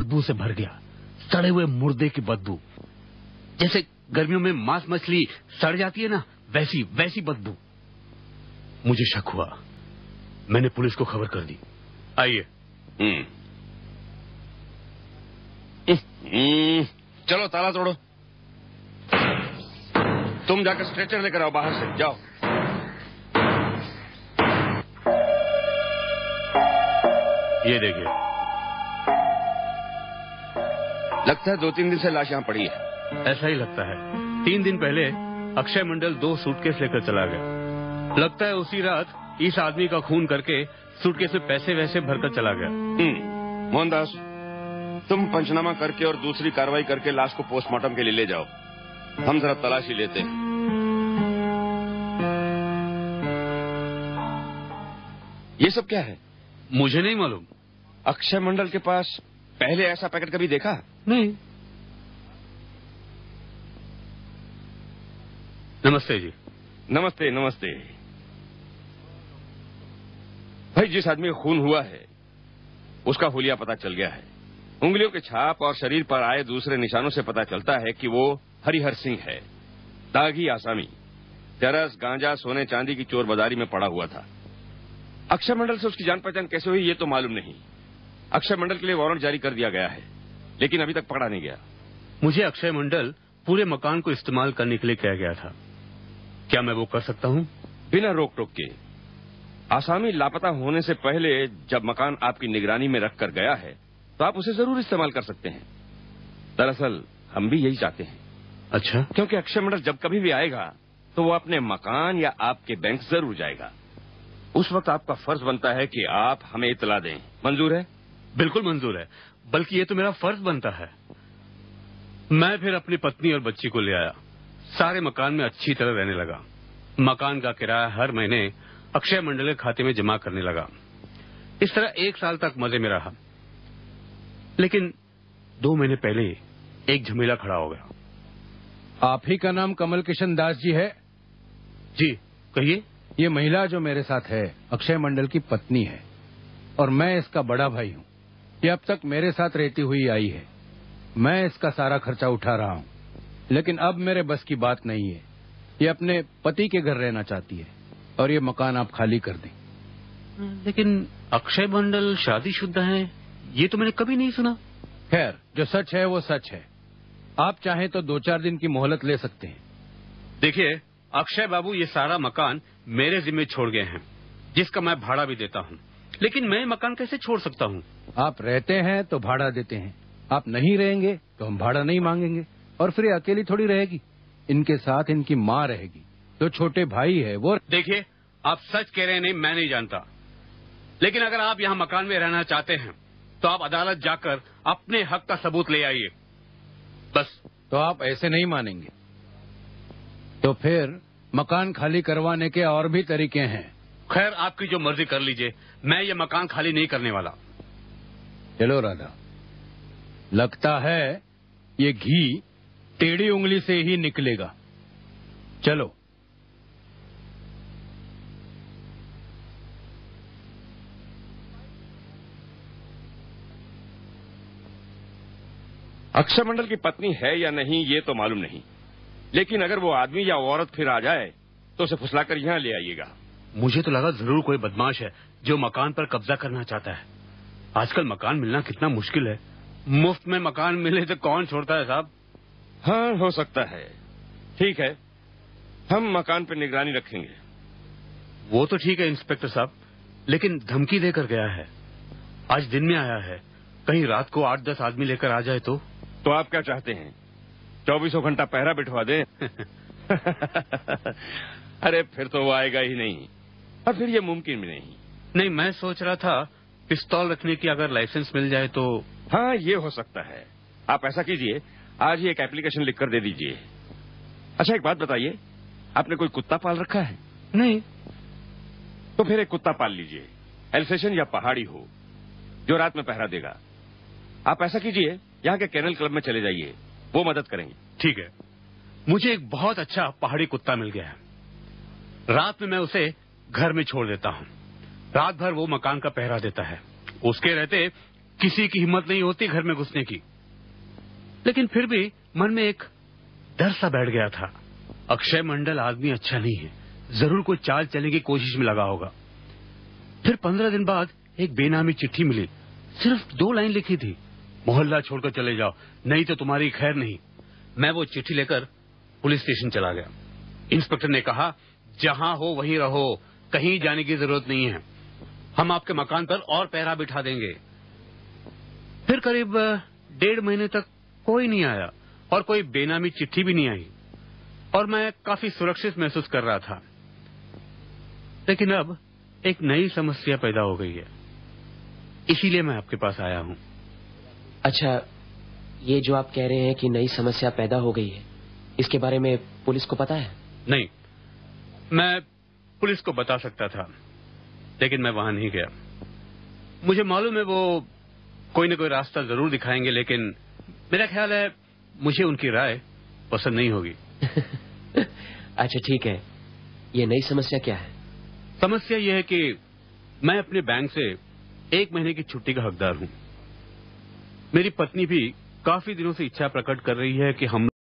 बदबू से भर गया, सड़े हुए मुर्दे की बदबू। जैसे गर्मियों में मांस मछली सड़ जाती है ना, वैसी वैसी बदबू। मुझे शक हुआ, मैंने पुलिस को खबर कर दी। आइए। चलो ताला तोड़ो। तुम जाकर स्ट्रेचर लेकर आओ, बाहर से जाओ। ये देखिए। लगता है 2-3 दिन से लाश यहाँ पड़ी है। ऐसा ही लगता है। 3 दिन पहले अक्षय मंडल 2 सूटकेस लेकर चला गया। लगता है उसी रात इस आदमी का खून करके सूटकेस में पैसे वैसे भरकर चला गया। मोहनदास, तुम पंचनामा करके और दूसरी कार्रवाई करके लाश को पोस्टमार्टम के लिए ले जाओ। हम जरा तलाशी लेते हैं। ये सब क्या है? मुझे नहीं मालूम। अक्षय मंडल के पास पहले ऐसा पैकेट कभी देखा? नहीं। नमस्ते जी। नमस्ते नमस्ते। भाई, जिस आदमी का खून हुआ है उसका हुलिया पता चल गया है। उंगलियों के छाप और शरीर पर आए दूसरे निशानों से पता चलता है कि वो हरिहर सिंह है, दागी आसामी। चरस, गांजा, सोने चांदी की चोर बाजारी में पड़ा हुआ था। अक्षय मंडल से उसकी जान पहचान कैसे हुई ये तो मालूम नहीं। अक्षय मंडल के लिए वारंट जारी कर दिया गया है, लेकिन अभी तक पकड़ा नहीं गया। मुझे अक्षय मंडल पूरे मकान को इस्तेमाल करने के लिए कहा गया था। क्या मैं वो कर सकता हूँ? बिना रोक टोक के। आसामी लापता होने से पहले जब मकान आपकी निगरानी में रखकर गया है तो आप उसे जरूर इस्तेमाल कर सकते हैं। दरअसल हम भी यही चाहते हैं। अच्छा? क्योंकि अक्षय मंडल जब कभी भी आएगा तो वो अपने मकान या आपके बैंक जरूर जाएगा। उस वक्त आपका फर्ज बनता है कि आप हमें इत्तला दें। मंजूर है? बिल्कुल मंजूर है, बल्कि ये तो मेरा फर्ज बनता है। मैं फिर अपनी पत्नी और बच्ची को ले आया। सारे मकान में अच्छी तरह रहने लगा। मकान का किराया हर महीने अक्षय मंडल के खाते में जमा करने लगा। इस तरह 1 साल तक मजे में रहा। लेकिन 2 महीने पहले एक झमेला खड़ा हो गया। आप ही का नाम कमल किशन दास जी है? जी, कहिए। ये महिला जो मेरे साथ है अक्षय मंडल की पत्नी है और मैं इसका बड़ा भाई हूँ। ये अब तक मेरे साथ रहती हुई आई है। मैं इसका सारा खर्चा उठा रहा हूँ, लेकिन अब मेरे बस की बात नहीं है। ये अपने पति के घर रहना चाहती है और ये मकान आप खाली कर दें। लेकिन अक्षय मंडल शादीशुदा है, ये तो मैंने कभी नहीं सुना। खैर, जो सच है वो सच है। आप चाहें तो 2-4 दिन की मोहलत ले सकते हैं। देखिए, अक्षय बाबू ये सारा मकान मेरे जिम्मे छोड़ गए हैं, जिसका मैं भाड़ा भी देता हूँ। लेकिन मैं मकान कैसे छोड़ सकता हूँ? आप रहते हैं तो भाड़ा देते हैं, आप नहीं रहेंगे तो हम भाड़ा नहीं मांगेंगे। और फिर ये अकेली थोड़ी रहेगी, इनके साथ इनकी माँ रहेगी। जो छोटे भाई है वो। देखिए, आप सच कह रहे हैं नहीं, मैं नहीं जानता। लेकिन अगर आप यहाँ मकान में रहना चाहते हैं तो आप अदालत जाकर अपने हक का सबूत ले आइए। बस। तो आप ऐसे नहीं मानेंगे तो फिर मकान खाली करवाने के और भी तरीके हैं। खैर, आपकी जो मर्जी कर लीजिए, मैं ये मकान खाली नहीं करने वाला। चलो राधा, लगता है ये घी टेढ़ी उंगली से ही निकलेगा। चलो। अक्षय मंडल की पत्नी है या नहीं ये तो मालूम नहीं, लेकिन अगर वो आदमी या औरत फिर आ जाए तो उसे फुसलाकर यहाँ ले आइएगा। मुझे तो लगा जरूर कोई बदमाश है जो मकान पर कब्जा करना चाहता है। आजकल मकान मिलना कितना मुश्किल है। मुफ्त में मकान मिले तो कौन छोड़ता है साहब? हाँ, हो सकता है। ठीक है, हम मकान पर निगरानी रखेंगे। वो तो ठीक है इंस्पेक्टर साहब, लेकिन धमकी देकर गया है। आज दिन में आया है, कहीं रात को 8-10 आदमी लेकर आ जाए तो आप क्या चाहते हैं, 24 घंटा पहरा बिठवा दें? अरे फिर तो वो आएगा ही नहीं, और फिर ये मुमकिन भी नहीं। नहीं, मैं सोच रहा था पिस्तौल रखने की अगर लाइसेंस मिल जाए तो। हाँ, ये हो सकता है। आप ऐसा कीजिए, आज ही एक एप्लीकेशन लिखकर दे दीजिए। अच्छा, एक बात बताइए, आपने कोई कुत्ता पाल रखा है? नहीं। तो फिर एक कुत्ता पाल लीजिए, एल्सेशन या पहाड़ी हो, जो रात में पहरा देगा। आप ऐसा कीजिए, यहाँ के केनल क्लब में चले जाइए, वो मदद करेंगे। ठीक है, मुझे एक बहुत अच्छा पहाड़ी कुत्ता मिल गया है। रात में मैं उसे घर में छोड़ देता हूँ। रात भर वो मकान का पहरा देता है। उसके रहते किसी की हिम्मत नहीं होती घर में घुसने की। लेकिन फिर भी मन में एक डर सा बैठ गया था। अक्षय मंडल आदमी अच्छा नहीं है, जरूर कोई चाल चलने की कोशिश में लगा होगा। फिर 15 दिन बाद एक बेनामी चिट्ठी मिली, सिर्फ 2 लाइन लिखी थी, मोहल्ला छोड़कर चले जाओ नहीं तो तुम्हारी खैर नहीं। मैं वो चिट्ठी लेकर पुलिस स्टेशन चला गया। इंस्पेक्टर ने कहा, जहां हो वहीं रहो, कहीं जाने की जरूरत नहीं है, हम आपके मकान पर और पहरा बिठा देंगे। फिर करीब 1.5 महीने तक कोई नहीं आया और कोई बेनामी चिट्ठी भी नहीं आई और मैं काफी सुरक्षित महसूस कर रहा था। लेकिन अब एक नई समस्या पैदा हो गई है, इसीलिए मैं आपके पास आया हूं। अच्छा, ये जो आप कह रहे हैं कि नई समस्या पैदा हो गई है, इसके बारे में पुलिस को पता है? नहीं, मैं पुलिस को बता सकता था, लेकिन मैं वहां नहीं गया। मुझे मालूम है वो कोई न कोई रास्ता जरूर दिखाएंगे, लेकिन मेरा ख्याल है मुझे उनकी राय पसंद नहीं होगी। अच्छा ठीक है, ये नई समस्या क्या है? समस्या यह है कि मैं अपने बैंक से 1 महीने की छुट्टी का हकदार हूं। मेरी पत्नी भी काफी दिनों से इच्छा प्रकट कर रही है कि हम